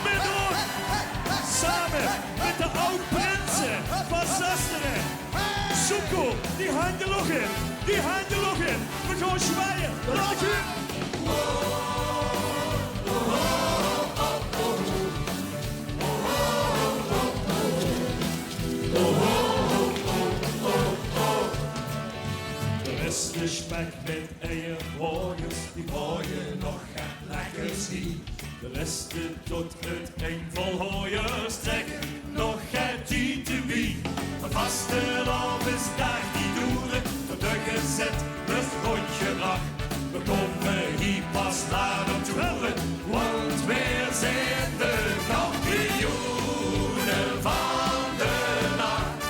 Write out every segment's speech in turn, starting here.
met ons. Samen met de oud-prinsen van Zasteren. Soeko, die hangt er nog in. Die hangt er nog in. We gaan zwaaien. Laat je. De beste spek met eierhooiers, die gooien nog geen lekker zie. De beste tot het een vol hooiers trekken nog geen TTV. Maar vasteland is daar die doeren, tot de gezet met rondje lag. We komen hier pas naar de toeren, want we zijn de kampioenen van de nacht.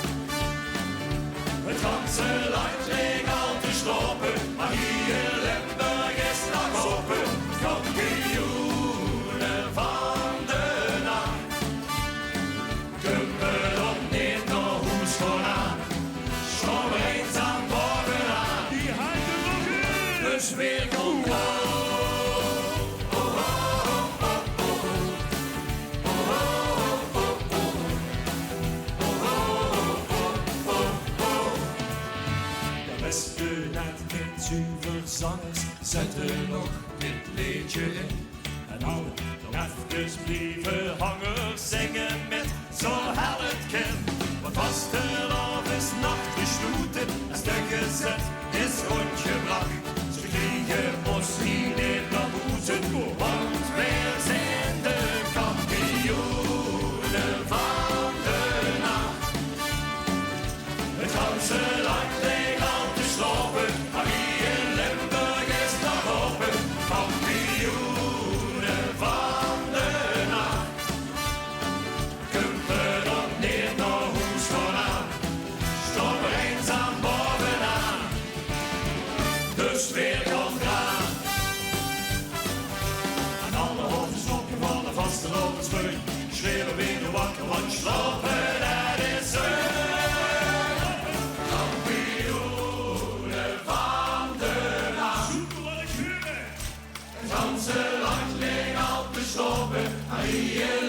Het ganse land leek al te slopen, maar hier in Limburg is nog open. Kampioenen van de nacht. Kumpen op neer naar hoes gewoon aan, schouw eens aan bovenaan. Die hangt er nog in. Dus weer komt zangers zetten nog dit liedje in. En al nog even blijven hangen, zingen met zo hel het kind. Want vasteland is nacht gesloten, en stuk gezet is rondgebracht. Ze kriegen ons hier niet naar boeten, want wij zijn de kampioenen van de nacht. Het ganse land leek al te slopen, maar hier in Limburg is nog open. Kampioenen van de nacht. Kumpen op neer naar hoes gewoon aan, stop er eens aan bovenaan. Dus weer komt eraan. Aan alle hoofdstokken van de vastelandsbui schreeuwen weer wakker, want slapen dat is het ganse land leek al te slopen, maar hier